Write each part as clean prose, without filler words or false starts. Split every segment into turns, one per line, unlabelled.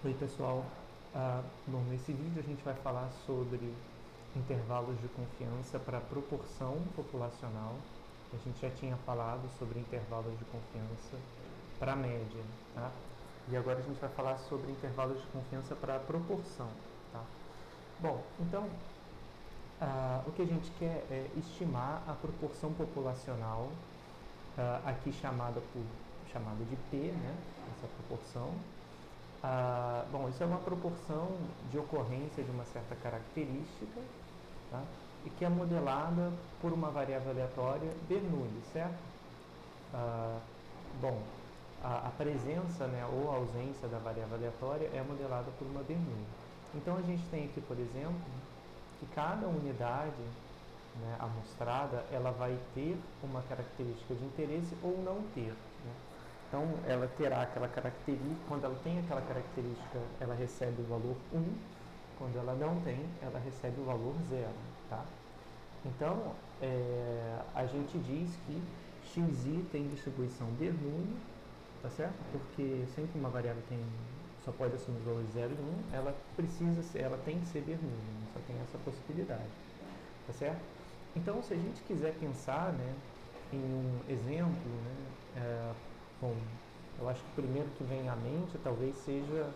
Oi pessoal, bom, nesse vídeo a gente vai falar sobre intervalos de confiança para proporção populacional. A gente já tinha falado sobre intervalos de confiança para média, tá? E agora a gente vai falar sobre intervalos de confiança para proporção, tá? Bom, então o que a gente quer é estimar a proporção populacional, aqui chamada de P, né? Essa proporção. Bom, isso é uma proporção de ocorrência de uma certa característica, tá? E que é modelada por uma variável aleatória Bernoulli, certo? Bom, a presença, né, ou a ausência da variável aleatória é modelada por uma Bernoulli. Então a gente tem aqui, por exemplo, que cada unidade, né, amostrada, ela vai ter uma característica de interesse ou não ter, né? Então, ela terá aquela característica, quando ela tem aquela característica, ela recebe o valor 1, quando ela não tem, ela recebe o valor 0, tá? Então, a gente diz que xi tem distribuição Bernoulli, tá certo? Porque sempre uma variável só pode assumir os valores 0 e 1, ela tem que ser Bernoulli, né? Só tem essa possibilidade, tá certo? Então, se a gente quiser pensar, né, em um exemplo, né, bom, eu acho que o primeiro que vem à mente talvez seja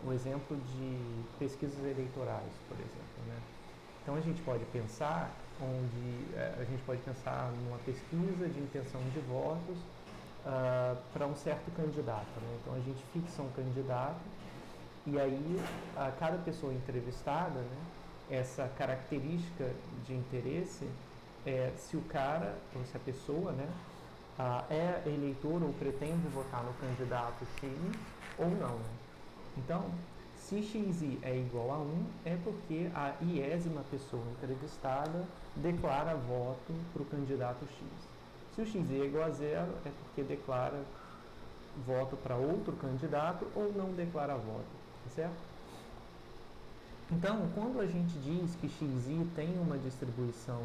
o exemplo de pesquisas eleitorais, por exemplo, né? Então a gente pode pensar numa pesquisa de intenção de votos para um certo candidato, né? Então a gente fixa um candidato e aí cada pessoa entrevistada, né, essa característica de interesse é se o cara ou se a pessoa, né, é eleitor ou pretende votar no candidato X ou não, né? Então, se xi é igual a 1, é porque a iésima pessoa entrevistada declara voto para o candidato X. Se o xi é igual a 0, é porque declara voto para outro candidato ou não declara voto, tá certo? Então, quando a gente diz que xi tem uma distribuição,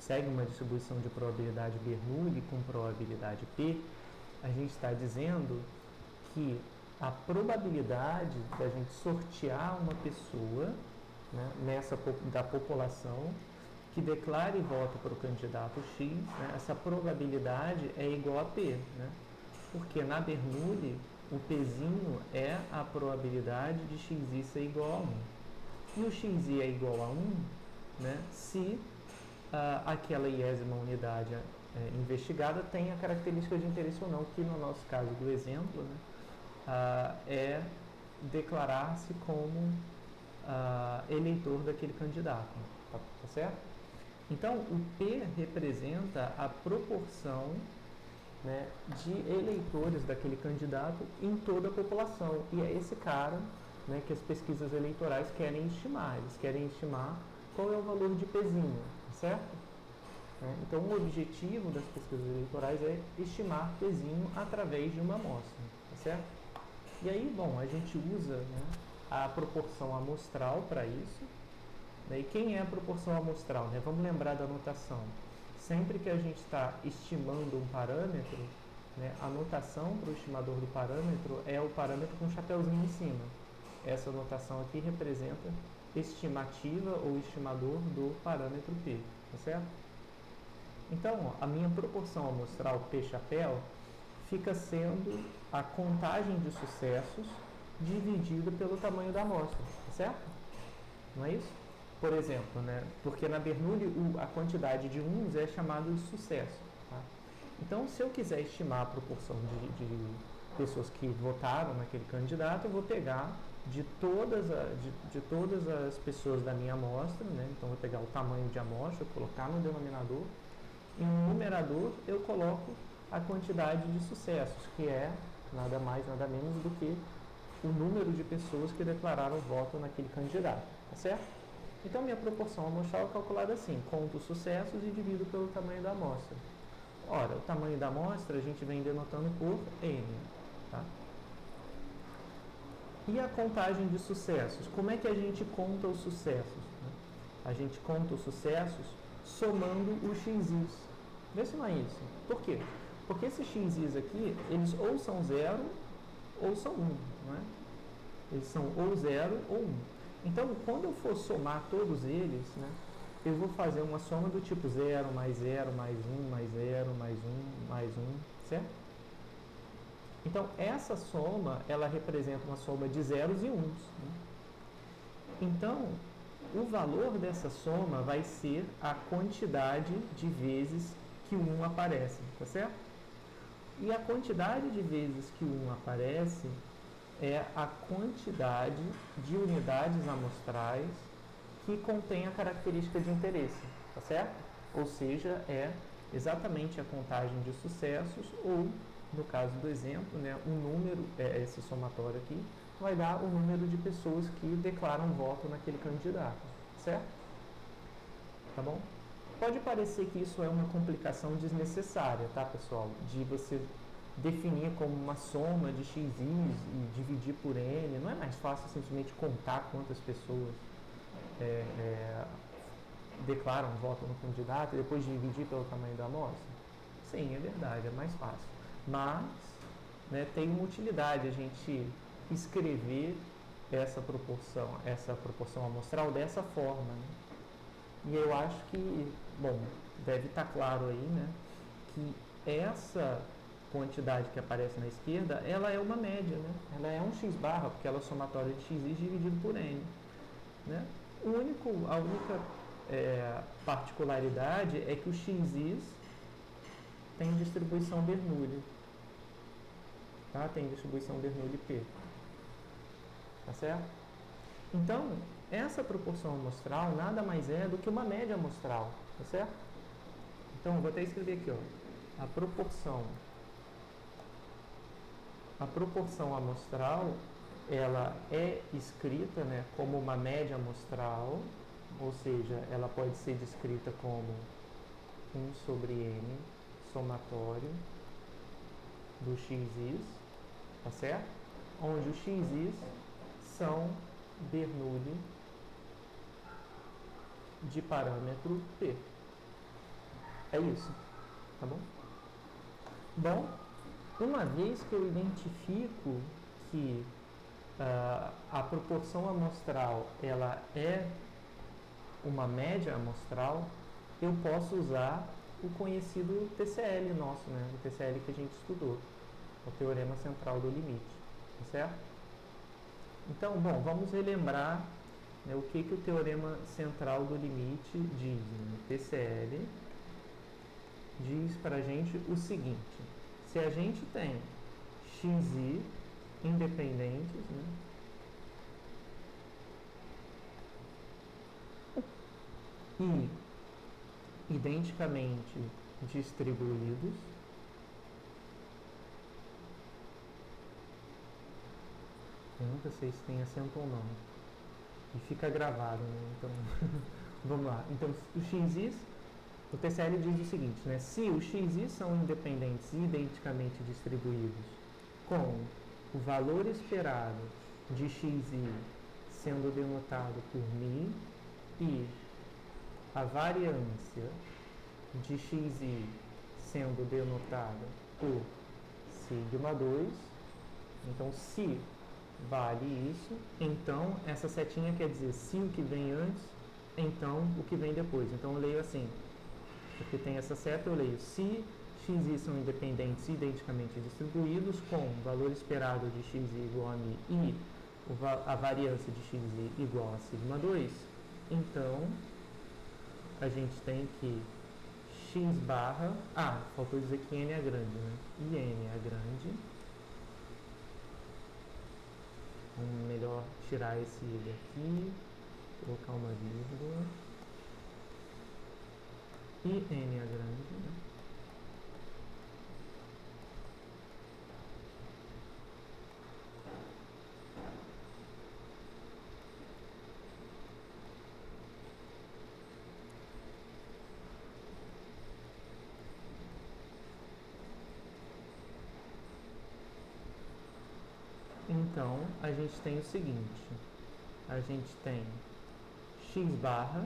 segue uma distribuição de probabilidade Bernoulli com probabilidade P, a gente está dizendo que a probabilidade da gente sortear uma pessoa, né, da população que declare voto para o candidato X, né, essa probabilidade é igual a P, né? Porque na Bernoulli o Pzinho é a probabilidade de xi ser igual a 1. E o xi é igual a 1, né, se aquela iésima unidade investigada tem a característica de interesse ou não, que no nosso caso do exemplo, né, é declarar-se como eleitor daquele candidato, tá certo? Então, o P representa a proporção, né, de eleitores daquele candidato em toda a população, e é esse cara, né, que as pesquisas eleitorais querem estimar. Eles querem estimar qual é o valor de Pzinho, certo? Então, o objetivo das pesquisas eleitorais é estimar Pzinho através de uma amostra, tá certo? E aí, bom, a gente usa, né, a proporção amostral para isso. E quem é a proporção amostral, né? Vamos lembrar da notação. Sempre que a gente está estimando um parâmetro, né, a notação para o estimador do parâmetro é o parâmetro com um chapeuzinho em cima. Essa notação aqui representa estimativa ou estimador do parâmetro P, tá certo? Então, a minha proporção amostral P-chapéu fica sendo a contagem de sucessos dividida pelo tamanho da amostra, tá certo? Não é isso? Por exemplo, né, porque na Bernoulli a quantidade de uns é chamada de sucesso, tá? Então, se eu quiser estimar a proporção de pessoas que votaram naquele candidato, eu vou pegar de todas as pessoas da minha amostra, né? Então, eu vou pegar o tamanho de amostra, colocar no denominador, e no numerador eu coloco a quantidade de sucessos, que é nada mais, nada menos do que o número de pessoas que declararam voto naquele candidato, tá certo? Então, minha proporção amostral é calculada assim: conto os sucessos e divido pelo tamanho da amostra. Ora, o tamanho da amostra a gente vem denotando por N, tá? E a contagem de sucessos? Como é que a gente conta os sucessos, né? A gente conta os sucessos somando os xis. Vê se não é isso. Por quê? Porque esses xis aqui, eles ou são 0 ou são 1, não é? Eles são ou 0 ou 1. Então, quando eu for somar todos eles, né, eu vou fazer uma soma do tipo 0 mais 0 mais 1 mais 0 mais 1 mais 1, certo? Então, essa soma, ela representa uma soma de zeros e uns. Né? Então, o valor dessa soma vai ser a quantidade de vezes que o 1 aparece, tá certo? E a quantidade de vezes que o 1 aparece é a quantidade de unidades amostrais que contém a característica de interesse, tá certo? Ou seja, é exatamente a contagem de sucessos ou, no caso do exemplo, né, um número, esse somatório aqui, vai dar o número de pessoas que declaram voto naquele candidato, certo? Tá bom? Pode parecer que isso é uma complicação desnecessária, tá, pessoal? De você definir como uma soma de x's e dividir por n. Não é mais fácil simplesmente contar quantas pessoas declaram voto no candidato e depois dividir pelo tamanho da amostra? Sim, é verdade, é mais fácil. Mas, né, tem uma utilidade a gente escrever essa proporção amostral dessa forma. Né? E eu acho que, bom, deve estar claro aí, né, que essa quantidade que aparece na esquerda, ela é uma média, né? Ela é um x barra, porque ela é somatória de x dividido por n. Né? A única particularidade é que o x's tem distribuição Bernoulli. Tá? Tem distribuição Bernoulli-P. Tá certo? Então, essa proporção amostral nada mais é do que uma média amostral. Tá certo? Então, eu vou até escrever aqui, ó. A proporção amostral, ela é escrita, né, como uma média amostral, ou seja, ela pode ser descrita como 1 sobre n somatório do x's, tá certo? Onde os x's são Bernoulli de parâmetro P. É isso, tá bom? Bom, uma vez que eu identifico que a proporção amostral ela é uma média amostral, eu posso usar o conhecido TCL nosso, né? O TCL que a gente estudou, o Teorema Central do Limite, tá certo? Então, bom, vamos relembrar, né, o que o Teorema Central do Limite diz. Né? O TCL diz para a gente o seguinte: se a gente tem xi independentes, né, e identicamente distribuídos, eu nunca sei se tem acento ou não, e fica gravado, né? Então, vamos lá. Então, os x's, o TCL diz o seguinte, né? Se os x's são independentes e identicamente distribuídos com o valor esperado de xi sendo denotado por μ e a variância de xi sendo denotada por sigma 2, então se vale isso, então essa setinha quer dizer se o que vem antes, então o que vem depois. Então eu leio assim, porque tem essa seta, eu leio se xi são independentes e identicamente distribuídos com o valor esperado de xi igual a μ e a variância de xi igual a sigma 2, então a gente tem que x barra, faltou dizer que n é grande, né? E n é grande. Vamos melhor tirar esse daqui, colocar uma vírgula. E n é grande, né? Então, a gente tem o seguinte, a gente tem x barra,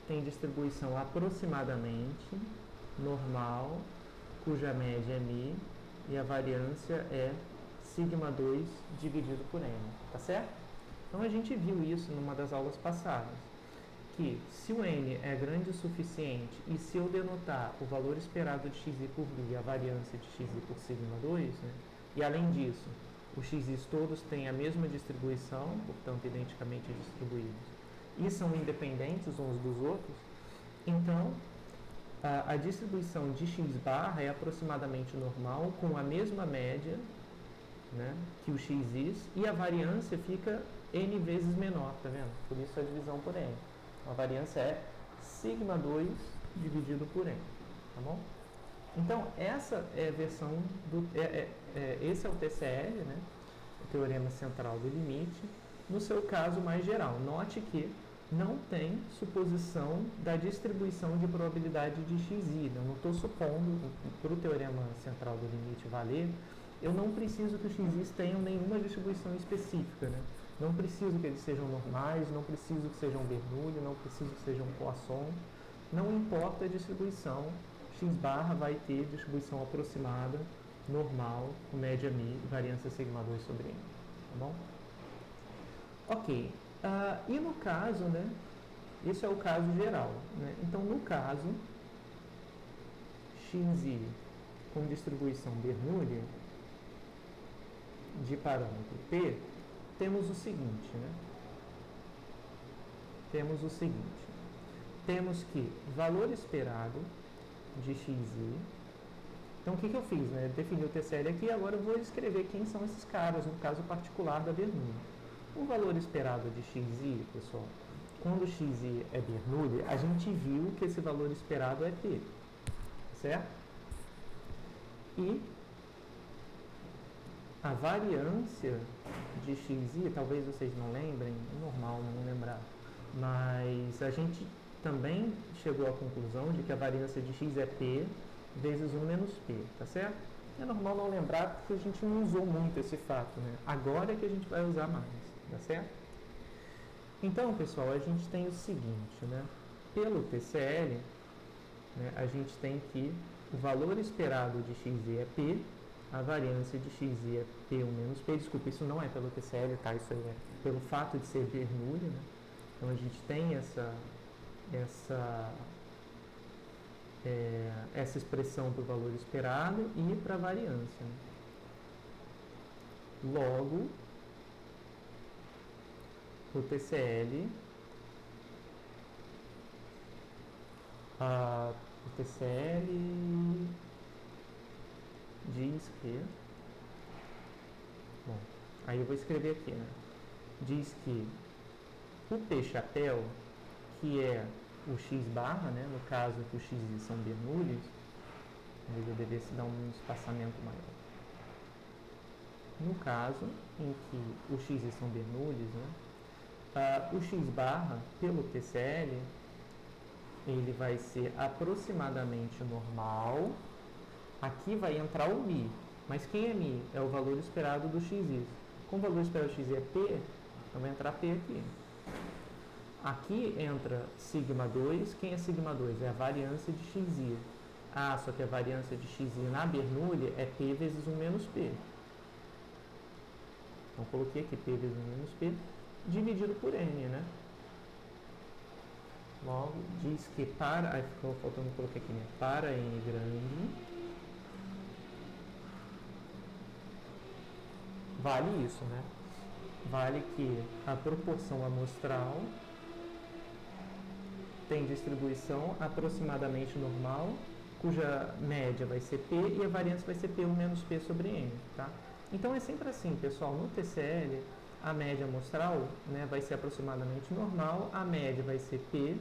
tem distribuição aproximadamente, normal, cuja média é μ, e a variância é sigma 2 dividido por n, tá certo? Então a gente viu isso numa das aulas passadas, que se o n é grande o suficiente e se eu denotar o valor esperado de xi por v e a variância de xi por sigma 2, né, e além disso, os x's todos têm a mesma distribuição, portanto identicamente distribuídos, e são independentes uns dos outros, então a distribuição de x barra é aproximadamente normal com a mesma média, né, que o x's, e a variância fica n vezes menor, tá vendo? Por isso a divisão por n. A variância é sigma 2 dividido por n, tá bom? Então, essa é a versão do... esse é o TCL, né? O Teorema Central do Limite, no seu caso mais geral. Note que não tem suposição da distribuição de probabilidade de xi. Eu não estou supondo, para o Teorema Central do Limite valer, eu não preciso que os x's tenham nenhuma distribuição específica, né? Não preciso que eles sejam normais, não preciso que sejam Bernoulli, não preciso que sejam Poisson. Não importa a distribuição, x barra vai ter distribuição aproximada, normal, com média mi, variância sigma 2 sobre n, tá bom? Ok, e no caso, né, esse é o caso geral, né? Então, no caso, xi com distribuição Bernoulli de parâmetro p, temos o seguinte, né? Temos que valor esperado de xi. Então, o que eu fiz, né? Defini o TCL aqui e agora eu vou escrever quem são esses caras, no caso particular da Bernoulli. O valor esperado de xi, pessoal, quando xi é Bernoulli, a gente viu que esse valor esperado é p, certo? E a variância de xi, talvez vocês não lembrem, é normal não lembrar, mas a gente também chegou à conclusão de que a variância de x é p vezes 1 menos p, tá certo? É normal não lembrar porque a gente não usou muito esse fato, né? Agora é que a gente vai usar mais, tá certo? Então, pessoal, a gente tem o seguinte, né? Pelo TCL, né, a gente tem que o valor esperado de xi é p, a variância de xi é p1 menos p, desculpa, isso não é pelo TCL, tá? Isso aí é pelo fato de ser Bernoulli, né? Então, a gente tem essa expressão para o valor esperado e para a variância. Logo, o TCL, diz que... Bom, aí eu vou escrever aqui, né? Diz que o P chapéu, que é o x barra, né, no caso que os x são Bernoulli, eu devesse dar um espaçamento maior. No caso em que os x são Bernoulli, né, o x barra, pelo TCL, ele vai ser aproximadamente normal. Aqui vai entrar o mi, mas quem é mi? É o valor esperado do x. Como o valor esperado do x é p, então vai entrar p aqui. Aqui entra sigma 2. Quem é sigma 2? É a variância de xi. Só que a variância de xi na Bernoulli é p vezes 1 menos p. Então, coloquei aqui p vezes 1 menos p, dividido por n, né? Logo, diz que para... Aí ficou faltando colocar aqui, né? Para n grande, vale isso, né? Vale que a proporção amostral tem distribuição aproximadamente normal, cuja média vai ser p e a variância vai ser p1 menos p sobre n, tá? Então, é sempre assim, pessoal, no TCL, a média amostral, né, vai ser aproximadamente normal, a média vai ser p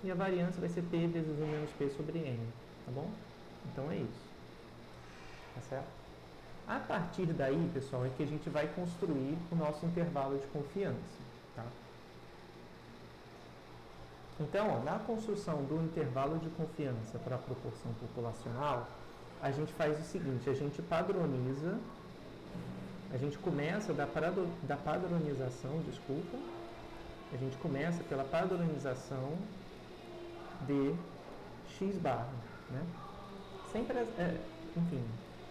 e a variância vai ser p vezes 1 menos p sobre n, tá bom? Então, é isso, tá certo? A partir daí, pessoal, é que a gente vai construir o nosso intervalo de confiança, tá? Então, na construção do intervalo de confiança para a proporção populacional, a gente faz o seguinte, a gente padroniza, a gente começa da padronização, a gente começa pela padronização de x barra, né? Sempre, enfim,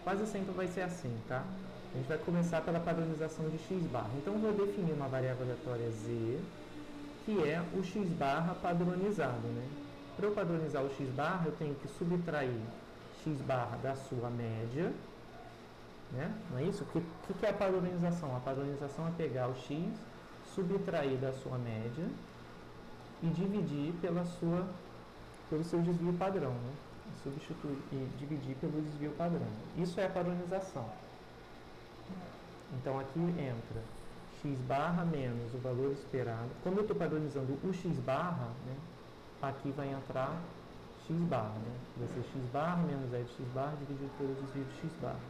quase sempre vai ser assim, tá? A gente vai começar pela padronização de x barra. Então, eu vou definir uma variável aleatória z, que é o x barra padronizado, né? Para eu padronizar o x barra, eu tenho que subtrair x barra da sua média, né? Não é isso? O que é a padronização? A padronização é pegar o x, subtrair da sua média e dividir pelo seu desvio padrão, né? Substituir e dividir pelo desvio padrão. Isso é a padronização. Então aqui entra x barra menos o valor esperado. Como eu estou padronizando o x barra, né, aqui vai entrar x barra, né? Vai ser x barra menos e de x barra dividido pelo desvio de x barra.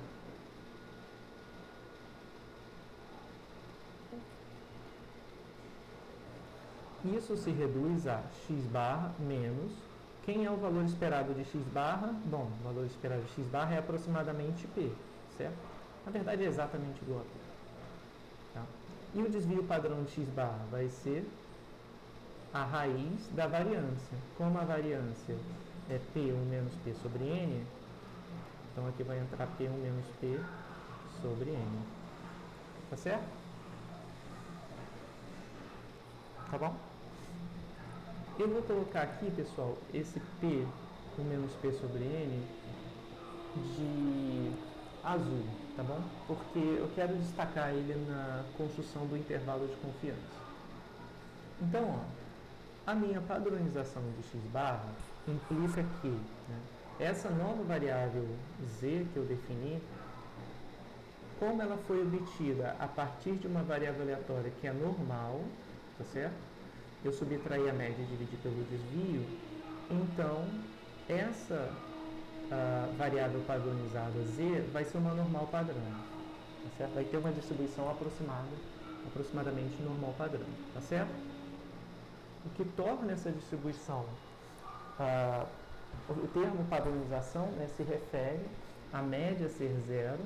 Isso se reduz a x barra menos. Quem é o valor esperado de x barra? Bom, o valor esperado de x barra é aproximadamente p, certo? Na verdade é exatamente igual a p. Tá? E o desvio padrão de x barra vai ser a raiz da variância. Como a variância é P1 menos P sobre N, então aqui vai entrar P1 menos P sobre N. Tá certo? Tá bom? Eu vou colocar aqui, pessoal, esse P1 menos P sobre N de azul, tá bom? Porque eu quero destacar ele na construção do intervalo de confiança. Então, ó, a minha padronização de x barra implica que, né, essa nova variável z que eu defini, como ela foi obtida a partir de uma variável aleatória que é normal, tá certo? Eu subtraí a média e dividi pelo desvio, então essa variável padronizada z vai ser uma normal padrão, tá certo? Vai ter uma distribuição aproximadamente normal padrão, tá certo? O que torna essa distribuição, o termo padronização, né, se refere à média ser zero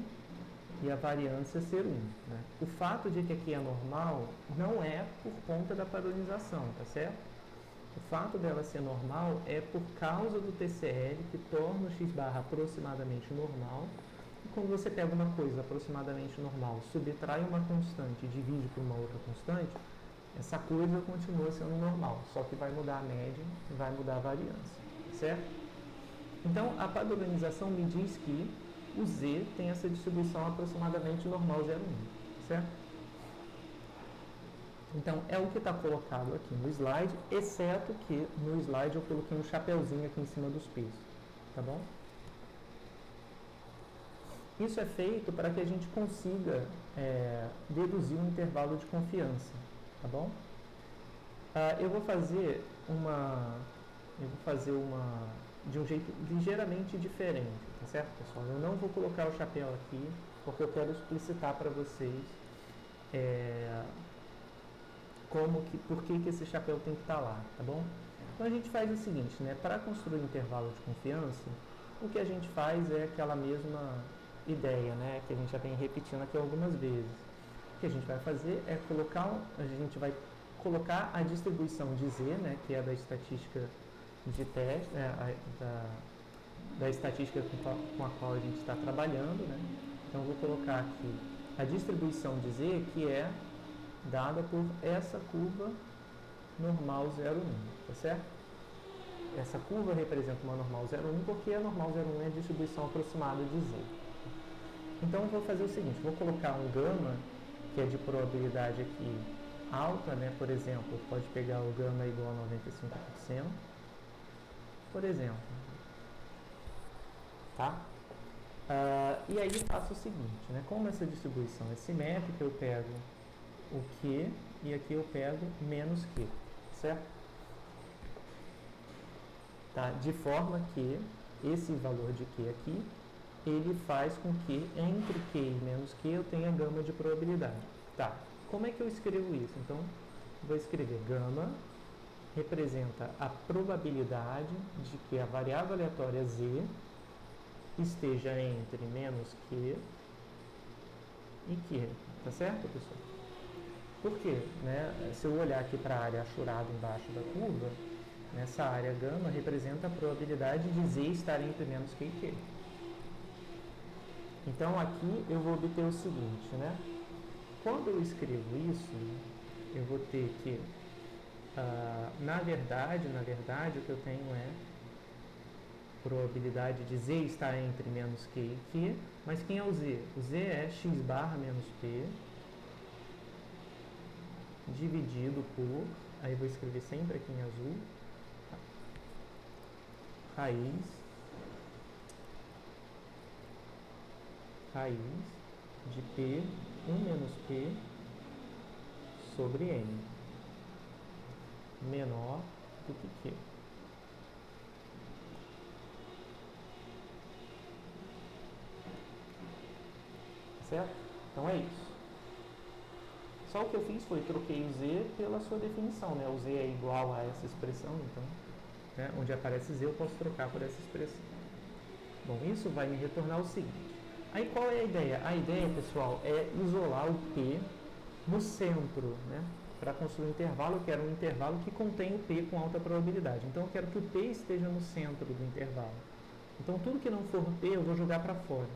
e a variância ser 1. Né? O fato de que aqui é normal não é por conta da padronização, tá certo? O fato dela ser normal é por causa do TCL, que torna o x barra aproximadamente normal. E quando você pega uma coisa aproximadamente normal, subtrai uma constante e divide por uma outra constante, essa coisa continua sendo normal, só que vai mudar a média e vai mudar a variância, certo? Então, a padronização me diz que o z tem essa distribuição aproximadamente normal 0,1, certo? Então, é o que está colocado aqui no slide, exceto que no slide eu coloquei um chapeuzinho aqui em cima dos p's, tá bom? Isso é feito para que a gente consiga deduzir um intervalo de confiança, tá bom? Eu vou fazer uma de um jeito ligeiramente diferente, tá certo, pessoal? Eu não vou colocar o chapéu aqui, porque eu quero explicitar para vocês por que esse chapéu tem que estar lá, tá bom? Então a gente faz o seguinte, né? Para construir um intervalo de confiança, o que a gente faz é aquela mesma ideia, né? Que a gente já vem repetindo aqui algumas vezes. O que a gente vai fazer é colocar a distribuição de z, né? Que é da estatística de teste, né? Da estatística com a qual a gente está trabalhando, né? Então eu vou colocar aqui a distribuição de z, que é dada por essa curva normal 0,1, tá certo? Essa curva representa uma normal 0,1 porque a normal 0,1 é a distribuição aproximada de z. Então eu vou fazer o seguinte, vou colocar um gama, que é de probabilidade aqui alta, né? Por exemplo, pode pegar o gama igual a 95%, por exemplo, tá? E aí faço o seguinte, né? Como essa distribuição é simétrica, eu pego o Q e aqui eu pego menos Q, certo? Tá? De forma que esse valor de Q aqui, ele faz com que entre Q e menos Q eu tenha gama de probabilidade. Tá, como é que eu escrevo isso? Então, vou escrever gama representa a probabilidade de que a variável aleatória z esteja entre menos Q e Q, tá certo, pessoal? Por quê? Né? Se eu olhar aqui para a área achurada embaixo da curva, nessa área gama representa a probabilidade de z estar entre menos Q e Q. Então aqui eu vou obter o seguinte, né? Quando eu escrevo isso, eu vou ter que, na verdade, o que eu tenho é probabilidade de Z estar entre menos Q e Q, mas quem é o Z? O Z é x barra menos P dividido por, aí vou escrever sempre aqui em azul, raiz de P 1 menos P sobre N menor do que Q. Certo? Então é isso. Só o que eu fiz foi troquei o Z pela sua definição, né? O Z é igual a essa expressão, então, né? Onde aparece Z eu posso trocar por essa expressão. Bom, isso vai me retornar o seguinte. Aí qual é a ideia? A ideia, pessoal, é isolar o P no centro, né? Para construir um intervalo, eu quero um intervalo que contém o P com alta probabilidade. Então eu quero que o P esteja no centro do intervalo. Então tudo que não for P eu vou jogar para fora.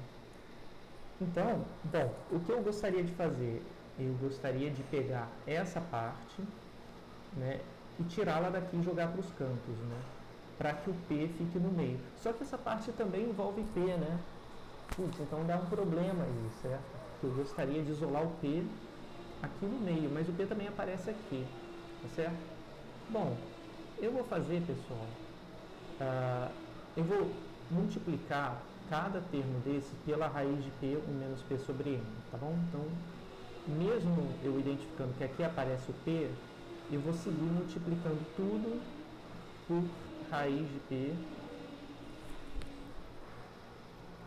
Então, bom, o que eu gostaria de fazer? Eu gostaria de pegar essa parte, né, e tirá-la daqui e jogar para os cantos, né, para que o P fique no meio. Só que essa parte também envolve P, né? Putz, então dá um problema aí, certo? Eu gostaria de isolar o P aqui no meio, mas o P também aparece aqui, tá certo? Bom, eu vou fazer, pessoal, eu vou multiplicar cada termo desse pela raiz de P 1 menos P sobre N, tá bom? Então, mesmo eu identificando que aqui aparece o P, eu vou seguir multiplicando tudo por raiz de P.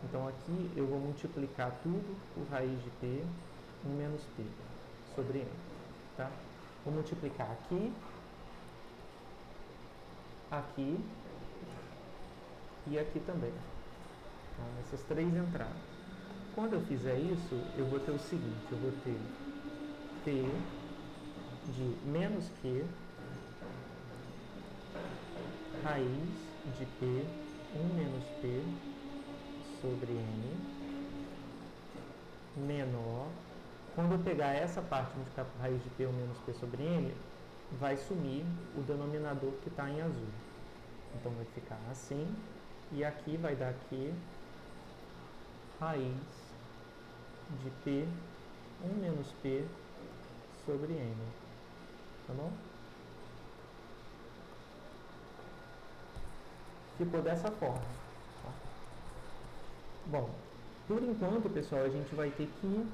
Então aqui eu vou multiplicar tudo por raiz de P 1 menos P sobre N, tá? Vou multiplicar aqui, aqui e aqui também, tá? Essas três entradas. Quando eu fizer isso, eu vou ter o seguinte, eu vou ter P de menos Q raiz de P 1 menos P sobre N menor. Quando eu pegar essa parte e multiplicar por raiz de P 1 menos P sobre N, vai sumir o denominador que está em azul. Então vai ficar assim, e aqui vai dar Q raiz de P 1 menos P sobre N. Tá bom? Ficou dessa forma. Tá? Bom, por enquanto, pessoal, a gente vai ter que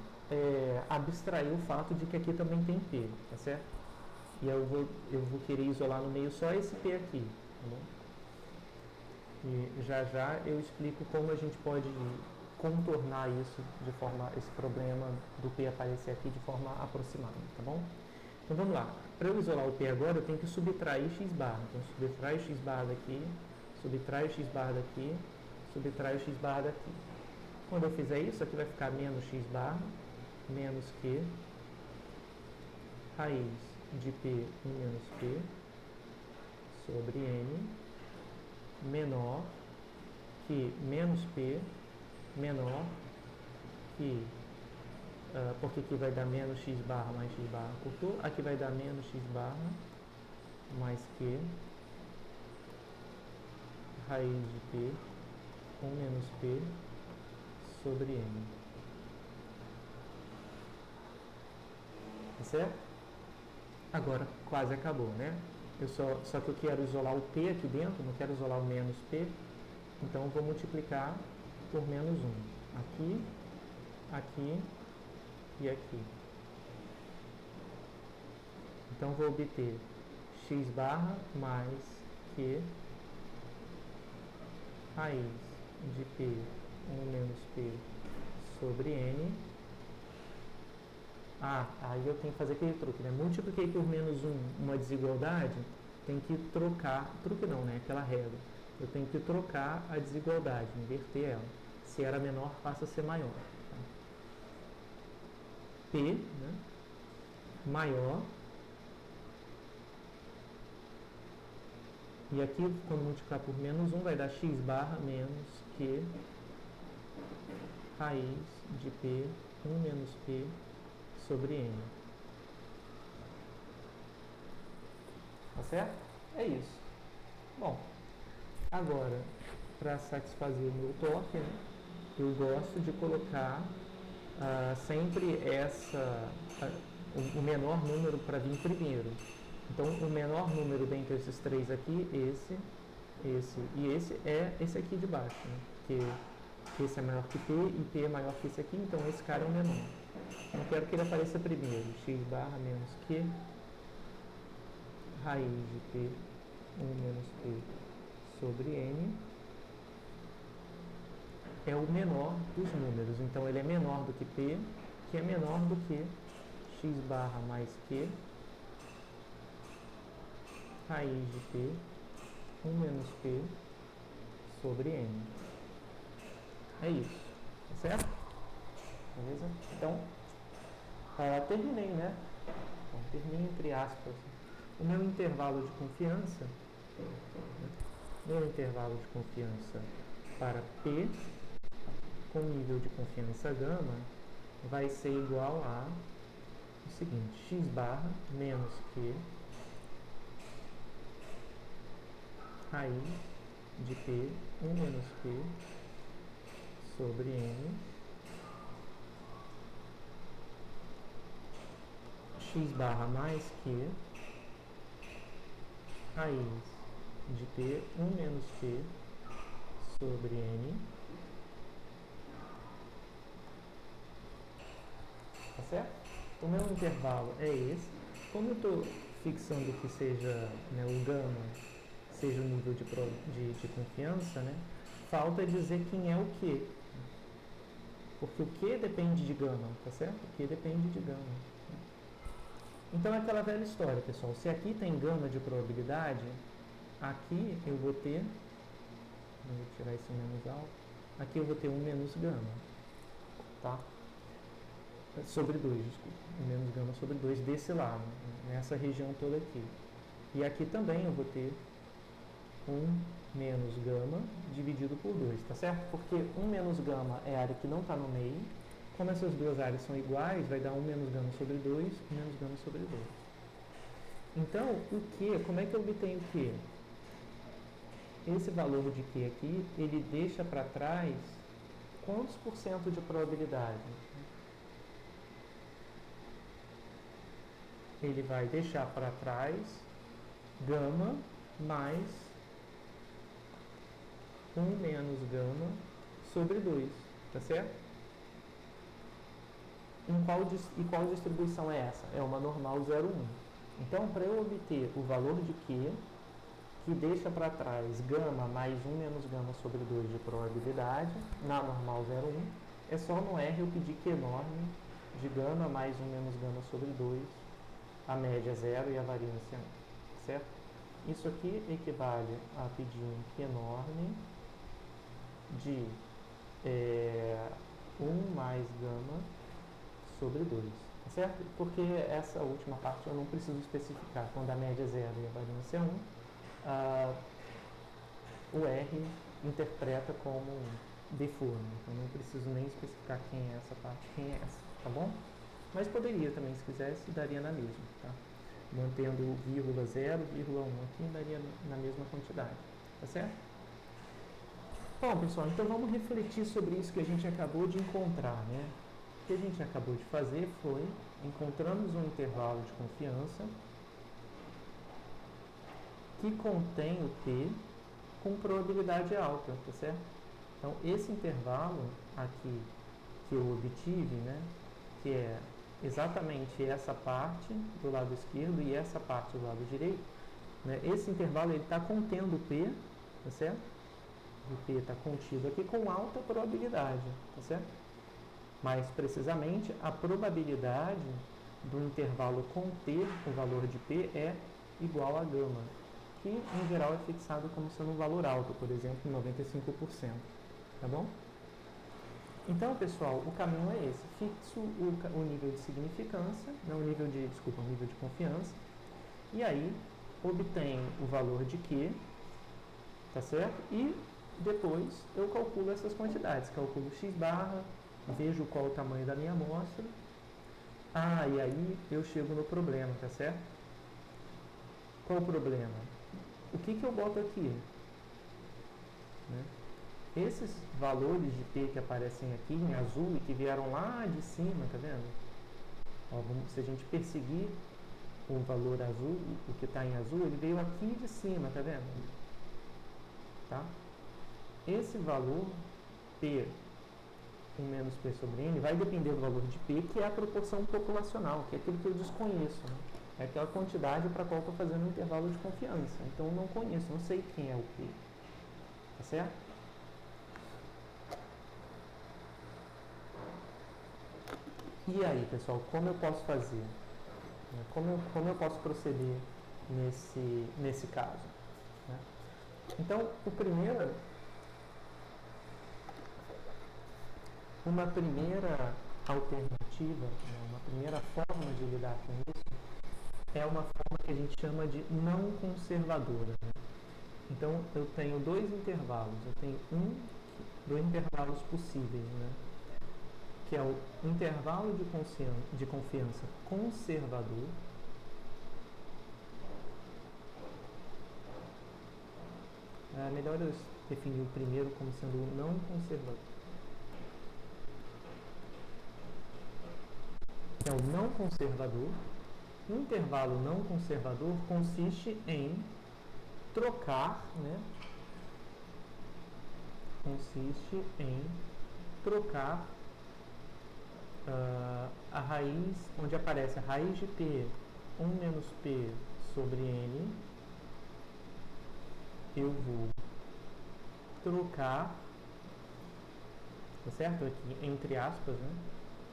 abstrair o fato de que aqui também tem P, tá certo? E eu vou querer isolar no meio só esse P aqui, tá bom? E já já eu explico como a gente pode contornar isso de forma, esse problema do P aparecer aqui de forma aproximada, tá bom? Então vamos lá. Para eu isolar o P agora, eu tenho que subtrair x barra. Então subtraio x barra daqui, subtraio x barra daqui, subtraio x barra daqui. Quando eu fizer isso, aqui vai ficar menos x barra, menos Q, raiz de P 1 menos P sobre N, menor que menos P, menor que, porque aqui vai dar menos x barra mais x barra cortou, aqui vai dar menos x barra mais Q, raiz de P 1 menos P sobre N. Tá certo? Agora quase acabou, né? Só que eu quero isolar o P aqui dentro, não quero isolar o menos P, então eu vou multiplicar por menos 1. Aqui, aqui e aqui. Então vou obter x barra mais Q raiz de P 1 menos P sobre N. Aí eu tenho que fazer aquele truque, né? Multipliquei por menos 1 uma desigualdade, tem que trocar, truque não, né? Aquela regra. Eu tenho que trocar a desigualdade, inverter ela. Se era menor, passa a ser maior. Tá? P, né? Maior. E aqui, quando multiplicar por menos 1, vai dar x barra menos Q raiz de P, 1 menos P sobre N. Tá certo? É isso. Bom, agora, para satisfazer o meu toque, né, eu gosto de colocar sempre o menor número para vir primeiro. Então, o menor número dentre esses três aqui, esse e esse é esse aqui de baixo, né? Porque esse é maior que P e P é maior que esse aqui, então esse cara é o menor. Eu quero que ele apareça primeiro, x barra menos Q, raiz de P, 1 menos P sobre N, é o menor dos números. Então, ele é menor do que P, que é menor do que x barra mais Q, raiz de P, 1 menos P sobre N. É isso, tá certo? Beleza? Então, terminei, né? Então, terminei entre aspas o meu intervalo de confiança. Meu intervalo de confiança para P com nível de confiança gama vai ser igual a o seguinte, x barra menos Q raiz de P, 1 menos P sobre N, x barra mais Q raiz de P, 1 menos P sobre N. Tá certo? O meu intervalo é esse. Como eu estou fixando que seja, né, o gama seja o nível de confiança, né, falta dizer quem é o Q. Porque o Q depende de gama, tá certo? O Q depende de gama. Então é aquela velha história, pessoal. Se aqui tem gama de probabilidade, aqui eu vou ter, vou tirar esse menos alto, aqui eu vou ter 1 menos gama, tá? Sobre 2, desculpa. 1 menos gama sobre 2 desse lado, nessa região toda aqui. E aqui também eu vou ter 1 menos gama dividido por 2, tá certo? Porque 1 menos gama é a área que não está no meio. Como essas duas áreas são iguais, vai dar 1 menos gama sobre 2, 1 menos gama sobre 2. Então, o Q, como é que eu obtenho o Q? Esse valor de Q aqui, ele deixa para trás quantos por cento de probabilidade? Ele vai deixar para trás gama mais 1 menos gama sobre 2, tá certo? Qual distribuição é essa? É uma normal 0,1. Então, para eu obter o valor de Q, que deixa para trás gama mais 1 menos gama sobre 2 de probabilidade, na normal 0,1, é só no R eu pedir Q enorme de gama mais 1 menos gama sobre 2, a média 0 e a variância 1, certo? Isso aqui equivale a pedir um Q enorme de 1 mais gama sobre 2, tá certo? Porque essa última parte eu não preciso especificar. Quando a média é 0 e a variância é 1, o R interpreta como deforme. Então não preciso nem especificar quem é essa parte, quem é essa, tá bom? Mas poderia também, se quisesse, daria na mesma, tá? Mantendo vírgula 0, vírgula 1 aqui, daria na mesma quantidade, tá certo? Bom, pessoal, então vamos refletir sobre isso que a gente acabou de encontrar, né? O que a gente acabou de fazer foi, encontramos um intervalo de confiança que contém o P com probabilidade alta, tá certo? Então, esse intervalo aqui que eu obtive, né, que é exatamente essa parte do lado esquerdo e essa parte do lado direito, né, esse intervalo está contendo o P, tá certo? O P está contido aqui com alta probabilidade, tá certo? Mais precisamente, a probabilidade do intervalo conter o valor de P é igual a gama, que em geral é fixado como sendo um valor alto, por exemplo, 95%, tá bom? Então, pessoal, o caminho é esse. Fixo o nível de significância, não o nível de, desculpa, o nível de confiança, e aí obtenho o valor de Q, tá certo? E depois eu calculo essas quantidades, calculo x barra, vejo qual o tamanho da minha amostra. E aí eu chego no problema, tá certo? Qual o problema? O que eu boto aqui? Né? Esses valores de P que aparecem aqui em azul e que vieram lá de cima, tá vendo? Se a gente perseguir o valor azul, o que está em azul, ele veio aqui de cima, tá vendo? Tá? Esse valor P, 1 menos P sobre N, vai depender do valor de P, que é a proporção populacional, que é aquilo que eu desconheço. Né? É aquela quantidade para a qual eu estou fazendo um intervalo de confiança. Então, eu não conheço, não sei quem é o P. Tá certo? E aí, pessoal, como eu posso fazer? Como eu posso proceder nesse caso? Né? Então, uma primeira alternativa, uma primeira forma de lidar com isso é uma forma que a gente chama de não conservadora. Né? Então, eu tenho dois intervalos. Eu tenho dois intervalos possíveis, né? Que é o intervalo de confiança conservador. É melhor eu definir o primeiro como sendo o não conservador. Que é o não conservador. O intervalo não conservador consiste em trocar, né? Consiste em trocar a raiz, onde aparece a raiz de P, 1 menos P sobre N, eu vou trocar, tá certo? Aqui, entre aspas, né?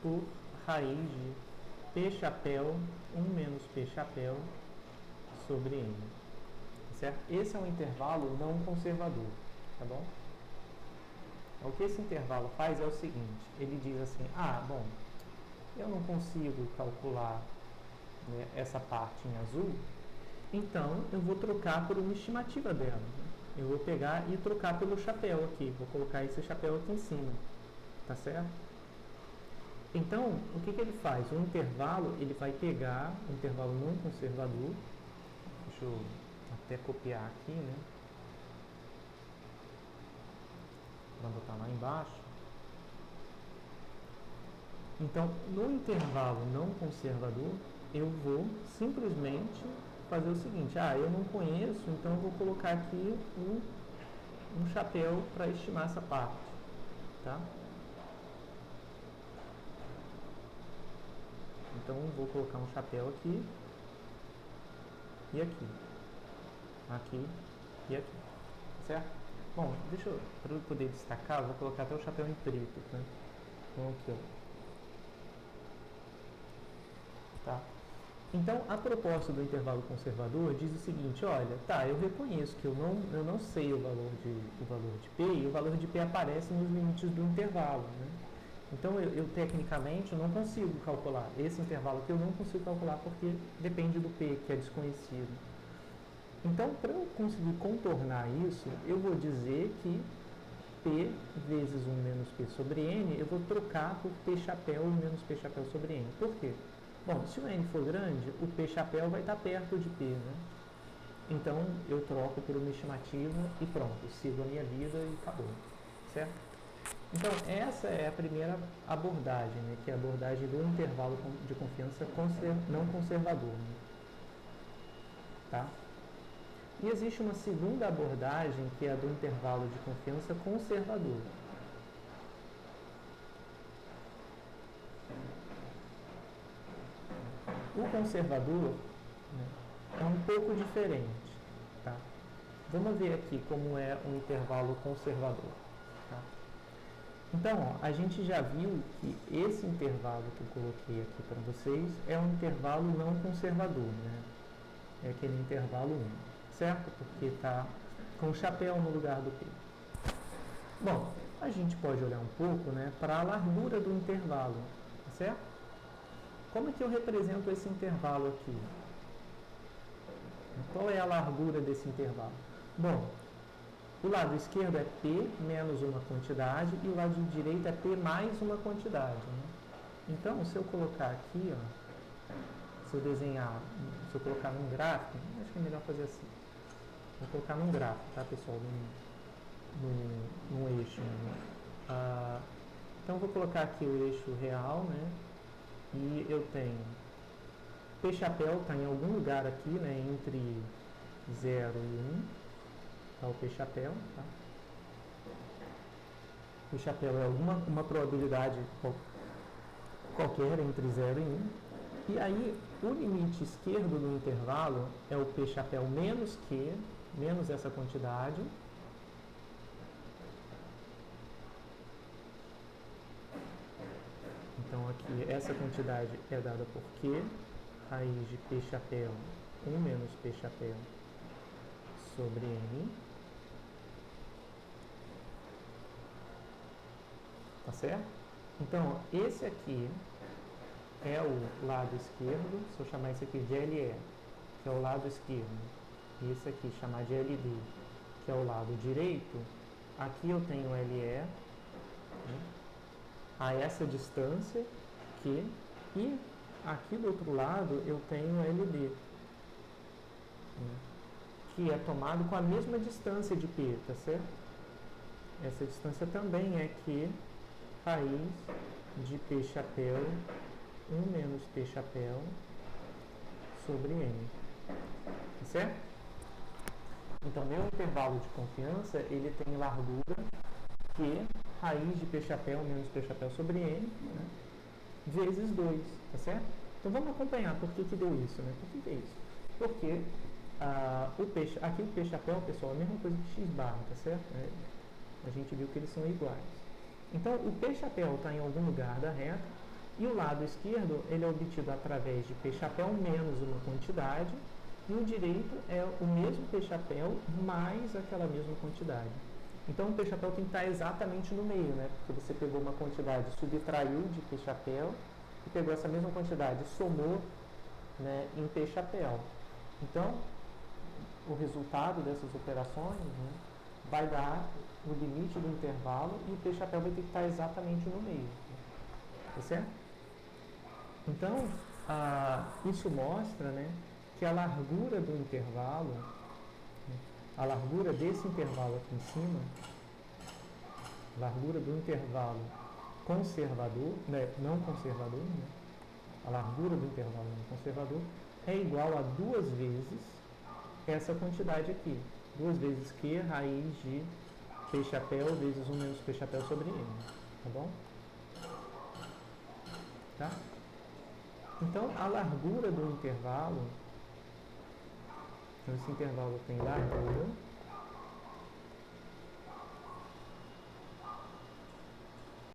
Por raiz de P chapéu, 1 menos P chapéu sobre N. Tá certo? Esse é um intervalo não conservador, tá bom? O que esse intervalo faz é o seguinte, ele diz assim, bom, eu não consigo calcular, né, essa parte em azul, então eu vou trocar por uma estimativa dela. Né? Eu vou pegar e trocar pelo chapéu aqui, vou colocar esse chapéu aqui em cima, tá certo? Então, o que ele faz? O intervalo, ele vai pegar o intervalo não conservador, deixa eu até copiar aqui, né? Vou botar lá embaixo. Então, no intervalo não conservador, eu vou simplesmente fazer o seguinte, eu não conheço, então eu vou colocar aqui um chapéu para estimar essa parte, tá? Então, vou colocar um chapéu aqui e aqui, aqui e aqui, certo? Bom, para eu poder destacar, eu vou colocar até o chapéu em preto, né? Então, aqui, ó. Tá? Então, a proposta do intervalo conservador diz o seguinte, olha, eu reconheço que eu não sei o valor de P e o valor de P aparece nos limites do intervalo, né? Então, eu tecnicamente não consigo calcular esse intervalo aqui, eu não consigo calcular porque depende do P, que é desconhecido. Então, para eu conseguir contornar isso, eu vou dizer que P vezes 1 menos P sobre N, eu vou trocar por P chapéu menos P chapéu sobre N. Por quê? Bom, se o N for grande, o P chapéu vai estar perto de P, né? Então, eu troco por uma estimativa e pronto, sigo a minha vida e acabou, certo? Então, essa é a primeira abordagem, né? Que é a abordagem do intervalo de confiança não conservador, né? Tá? E existe uma segunda abordagem, que é a do intervalo de confiança conservador. O conservador, né, é um pouco diferente. Tá? Vamos ver aqui como é um intervalo conservador. Tá? Então, a gente já viu que esse intervalo que eu coloquei aqui para vocês é um intervalo não conservador. Né? É aquele intervalo 1, certo? Porque está com o chapéu no lugar do P. Bom, a gente pode olhar um pouco, né, para a largura do intervalo, certo? Como é que eu represento esse intervalo aqui? Qual é a largura desse intervalo? Bom, O lado esquerdo é P menos uma quantidade e o lado direito é P mais uma quantidade. Né? Então, se eu colocar aqui, ó, se eu desenhar, se eu colocar num gráfico, acho que é melhor fazer assim. Vou colocar num gráfico, tá, pessoal? Num eixo. Né? Então, vou colocar aqui o eixo real, né? E eu tenho P chapéu está em algum lugar aqui, né? Entre 0 e 1. Tá, o P chapéu, tá? O chapéu é uma probabilidade qualquer entre 0 e 1. E aí, o limite esquerdo do intervalo é o P chapéu menos Q, menos essa quantidade. Então, aqui, essa quantidade é dada por Q, raiz de P chapéu 1 menos P chapéu sobre N. Tá certo? Então, esse aqui é o lado esquerdo, se eu chamar esse aqui de LE, que é o lado esquerdo, e esse aqui chamar de LD, que é o lado direito, aqui eu tenho LE, né, a essa distância, Q, e aqui do outro lado eu tenho LD, né, que é tomado com a mesma distância de P, tá certo? Essa distância também é Q raiz de P chapéu 1 menos P chapéu sobre N. Tá certo? Então, meu intervalo de confiança, ele tem largura Q raiz de P chapéu menos P chapéu sobre N, né, vezes 2, tá certo? Então, vamos acompanhar por que deu isso, né? Por que é isso? Porque aqui o P chapéu, pessoal, é a mesma coisa que X barra, tá certo? A gente viu que eles são iguais. Então, o P chapéu está em algum lugar da reta e o lado esquerdo ele é obtido através de P chapéu menos uma quantidade e o direito é o mesmo P chapéu mais aquela mesma quantidade. Então, o P chapéu tem que estar exatamente no meio, né? Porque você pegou uma quantidade, subtraiu de P chapéu e pegou essa mesma quantidade, somou, né, em P chapéu. Então, o resultado dessas operações, né, vai dar o limite do intervalo e o P chapéu vai ter que estar exatamente no meio. Tá certo? Então, isso mostra, né, que a largura do intervalo, né, a largura desse intervalo aqui em cima, largura do intervalo conservador, né, não conservador, né, a largura do intervalo não conservador é igual a 2 vezes essa quantidade aqui. 2 vezes Q raiz de P chapéu vezes 1 menos P chapéu sobre N. Tá bom? Tá? Então, a largura do intervalo, então esse intervalo tem largura